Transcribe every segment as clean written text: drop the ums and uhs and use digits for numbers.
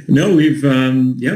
No, we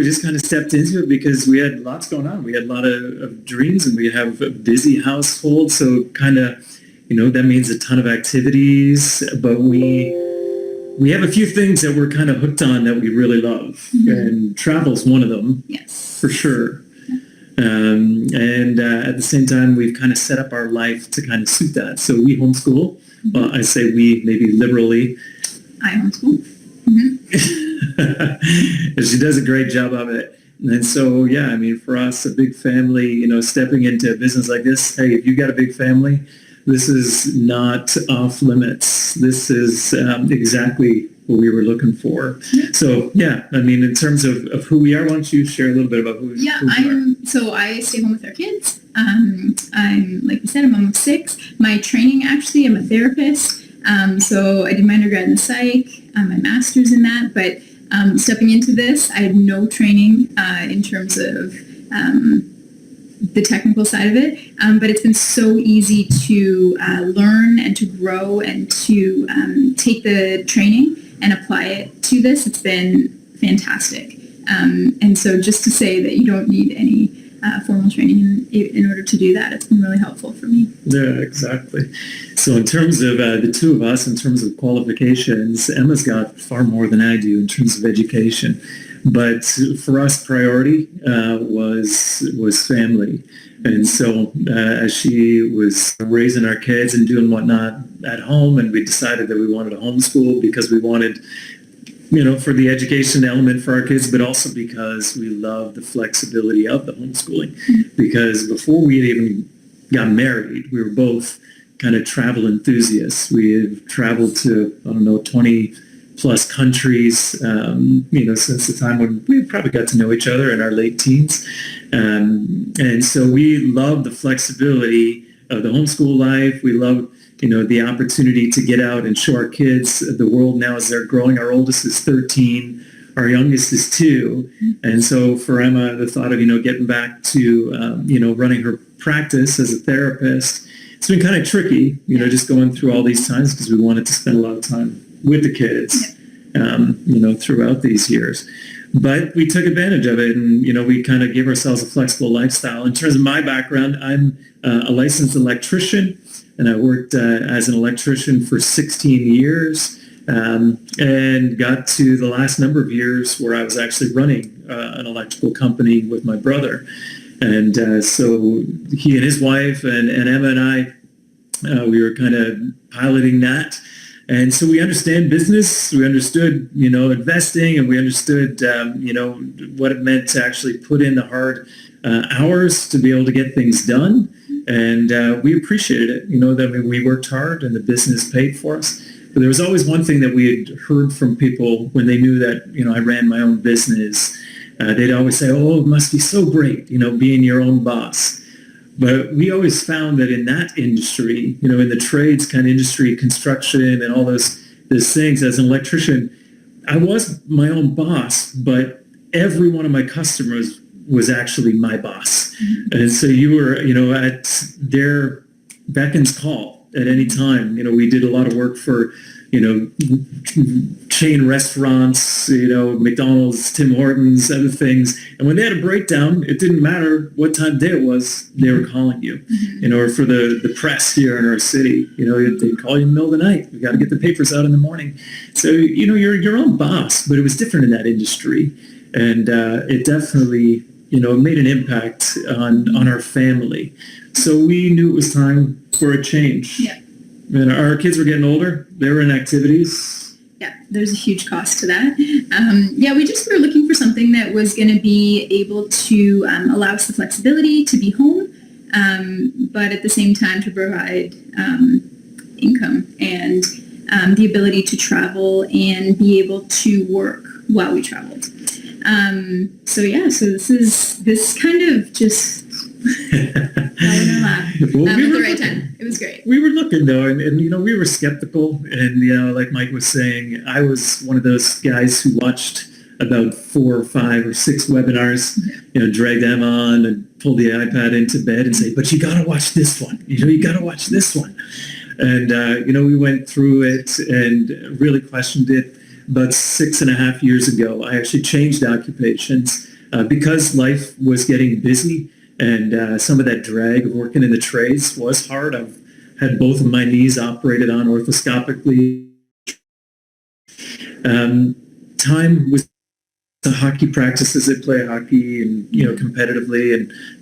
just kind of stepped into it because we had lots going on. We had a lot of dreams, and we have a busy household. So kind of, that means a ton of activities, but we have a few things that we're kind of hooked on that we really love, and travel's one of them. Yes. For sure. And at the same time, we've kind of set up our life to kind of suit that. So we homeschool. Well, I say we, maybe liberally. I homeschool. She does a great job of it. And so, yeah, I mean, for us, a big family, stepping into a business like this, hey, if you've got a big family, this is not off limits. This is exactly what we were looking for. So, yeah, I mean, in terms of who we are, why don't you share a little bit about who we are? So I stay home with our kids. I'm, like you said, a mom of 6. My training, actually, I'm a therapist. So I did my undergrad in psych, my master's in that, but stepping into this, I had no training in terms of the technical side of it, but it's been so easy to learn and to grow and to take the training and apply it to this. It's been fantastic. And so just to say that you don't need any formal training in order to do that, it's been really helpful for me. Yeah, exactly. So in terms of the two of us, in terms of qualifications, Emma's got far more than I do in terms of education. But for us, priority was family. And so as she was raising our kids and doing whatnot at home, and we decided that we wanted to homeschool because we wanted, for the education element for our kids, but also because we love the flexibility of the homeschooling. Because before we even got married, we were both kind of travel enthusiasts. We had traveled to, 20 plus countries, since the time when we probably got to know each other in our late teens. And so we love the flexibility of the homeschool life. We love, the opportunity to get out and show our kids the world now as they're growing. Our oldest is 13. Our youngest is 2. And so for Emma, the thought of, getting back to, running her practice as a therapist, it's been kind of tricky, just going through all these times because we wanted to spend a lot of time with the kids, throughout these years. But we took advantage of it, and, we kind of gave ourselves a flexible lifestyle. In terms of my background, I'm a licensed electrician, and I worked as an electrician for 16 years and got to the last number of years where I was actually running an electrical company with my brother. And so he and his wife and Emma and I, we were kind of piloting that. And so we understand business, we understood, investing, and we understood, what it meant to actually put in the hard hours to be able to get things done. And we appreciated it, that we worked hard and the business paid for us. But there was always one thing that we had heard from people when they knew that, I ran my own business. They'd always say, oh, it must be so great, being your own boss. But we always found that in that industry, in the trades kind of industry, construction and all those things, as an electrician, I was my own boss, but every one of my customers was actually my boss. And so you were, at their beck and call at any time. We did a lot of work for, chain restaurants, McDonald's, Tim Hortons, other things. And when they had a breakdown, it didn't matter what time of day it was, they were calling you. Or for the press here in our city, they'd call you in the middle of the night. We got to get the papers out in the morning. So, you're your own boss, but it was different in that industry. And it definitely, made an impact on our family. So we knew it was time for a change. Yeah. And our kids were getting older. They were in activities. Yeah, there's a huge cost to that. We were looking for something that was going to be able to allow us the flexibility to be home, but at the same time to provide income and the ability to travel and be able to work while we traveled. So this kind of just fell in our lap at the right time. It was great. We were looking though, and we were skeptical, and like Mike was saying, I was one of those guys who watched about 4 or 5 or 6 webinars, drag them on and pull the iPad into bed and say, but you got to watch this one, you got to watch this one. And, we went through it and really questioned it. about 6.5 years ago, I actually changed occupations because life was getting busy, and some of that drag of working in the trades was hard. I've had both of my knees operated on orthoscopically. Time with the hockey practices. They play hockey and competitively,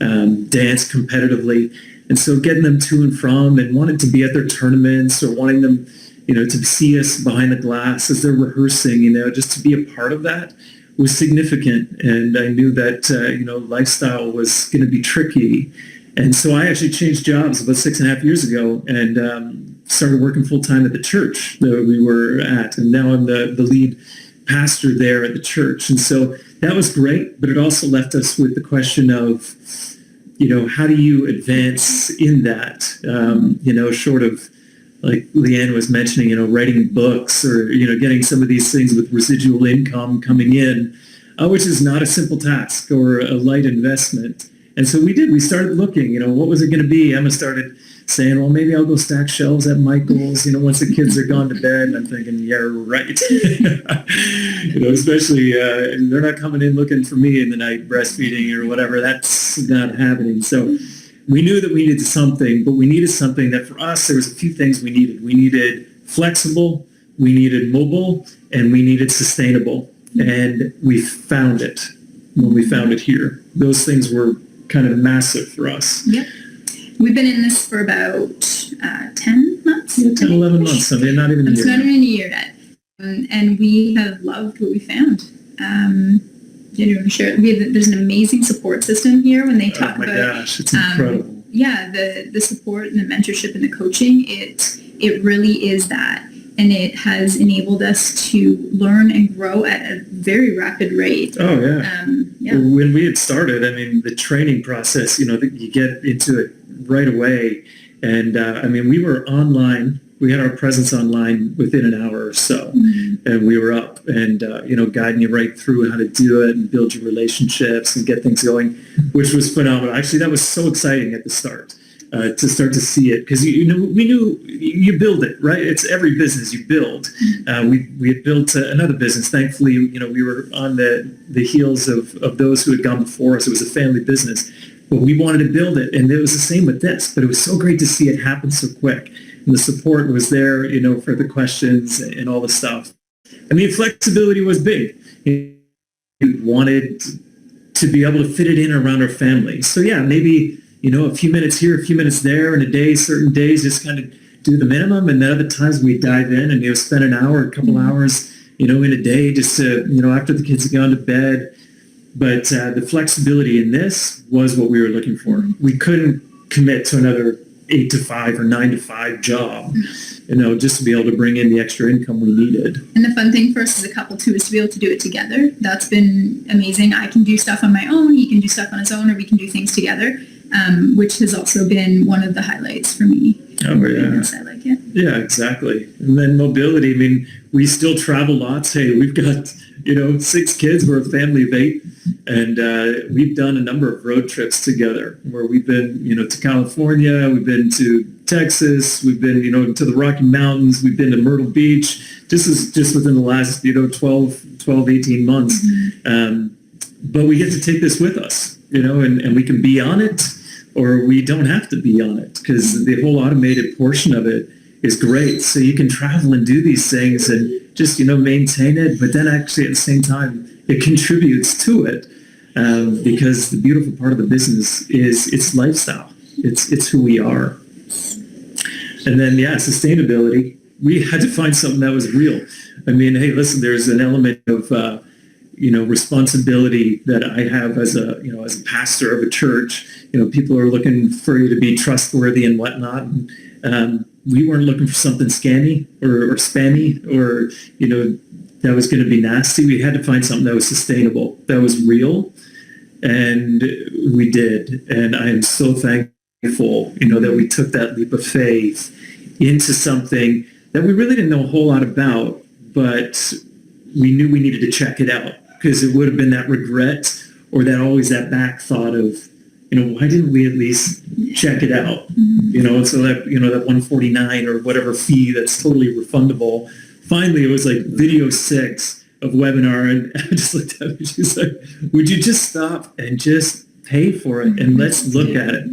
and dance competitively, and so getting them to and from, and wanting to be at their tournaments, or wanting them to see us behind the glass as they're rehearsing, just to be a part of that was significant. And I knew that lifestyle was going to be tricky, and so I actually changed jobs about 6.5 years ago, and started working full-time at the church that we were at, and now I'm the lead pastor there at the church. And so that was great, but it also left us with the question of, how do you advance in that, short of, like Leanne was mentioning, writing books, or, getting some of these things with residual income coming in, which is not a simple task or a light investment. And so we started looking, what was it going to be? Emma started saying, well, maybe I'll go stack shelves at Michael's, once the kids are gone to bed. And I'm thinking, yeah, right. Especially they're not coming in looking for me in the night breastfeeding or whatever. That's not happening. So we knew that we needed something, but we needed something that for us, there was a few things we needed. We needed flexible, we needed mobile, and we needed sustainable. And we found it when we found it here. Those things were kind of massive for us. Yep. We've been in this for about 10 months? Yeah, 10, 11 months. I mean, not even a year. It's not even a year yet. And we have loved what we found. Sure. There's an amazing support system here when they talk about... Oh my gosh, it's incredible. The support and the mentorship and the coaching, it really is that. And it has enabled us to learn and grow at a very rapid rate. Oh, yeah. When we had started, I mean, the training process, you get into it right away. And, we were online. We had our presence online within an hour or so. Mm-hmm. And we were up and, guiding you right through how to do it and build your relationships and get things going, which was phenomenal. Actually, that was so exciting at the start. To start to see it, because we knew you build it, right? It's every business you build. We had built another business. Thankfully, we were on the heels of those who had gone before us. It was a family business, but we wanted to build it, and it was the same with this. But it was so great to see it happen so quick, and the support was there, for the questions and all the stuff. I mean, flexibility was big. We wanted to be able to fit it in around our family. So yeah, maybe. A few minutes here, a few minutes there, and a day, certain days, just kind of do the minimum. And then other times we dive in and, spend an hour, a couple hours, in a day just to, after the kids have gone to bed. But the flexibility in this was what we were looking for. We couldn't commit to another 8 to 5 or 9 to 5 job, just to be able to bring in the extra income we needed. And the fun thing for us as a couple too is to be able to do it together. That's been amazing. I can do stuff on my own. He can do stuff on his own, or we can do things together. Which has also been one of the highlights for me. Oh, yeah. Yes, I like it. Yeah, exactly. And then mobility, I mean, we still travel lots. Hey, we've got, 6 kids. We're a family of 8. And we've done a number of road trips together where we've been, to California. We've been to Texas. We've been, to the Rocky Mountains. We've been to Myrtle Beach. This is just within the last, 12, 18 months. Mm-hmm. But we get to take this with us, and we can be on it, or we don't have to be on it, because the whole automated portion of it is great. So you can travel and do these things and just, maintain it. But then actually at the same time, it contributes to it, because the beautiful part of the business is its lifestyle. It's who we are. And then, sustainability. We had to find something that was real. I mean, hey, listen, there's an element of, responsibility that I have as a pastor of a church. People are looking for you to be trustworthy and whatnot. And, we weren't looking for something scammy or spammy or, that was going to be nasty. We had to find something that was sustainable, that was real. And we did. And I am so thankful, that we took that leap of faith into something that we really didn't know a whole lot about, but we knew we needed to check it out, because it would have been that regret or that back thought of, why didn't we at least check it out? And so that, that $149 or whatever fee that's totally refundable finally it was like video 6 of webinar, and I just looked at her. She's like, "Would you just stop and just pay for it and let's look at it?"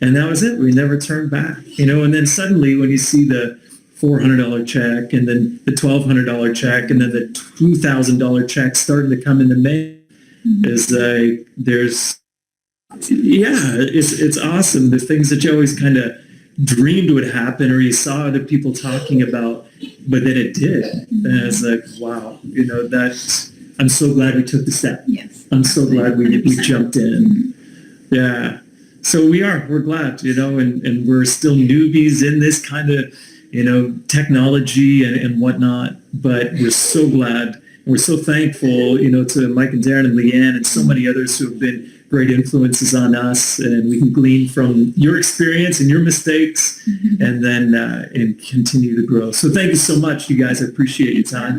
And that was it. We never turned back, And then suddenly, when you see the $400 check, and then the $1,200 check, and then the $2,000 check starting to come in the mail, is like it's awesome. The things that you always kind of dreamed would happen, or you saw other people talking about, but then it did. And it's like, wow, that I'm so glad we took the step. Yes. I'm so glad we jumped in. Yeah. So we're glad, and we're still newbies in this kind of, technology and whatnot, but we're so glad. We're so thankful, to Mike and Darren and Leanne and so many others who have been great influences on us, and we can glean from your experience and your mistakes, and then and continue to grow. So thank you so much, you guys. I appreciate your time.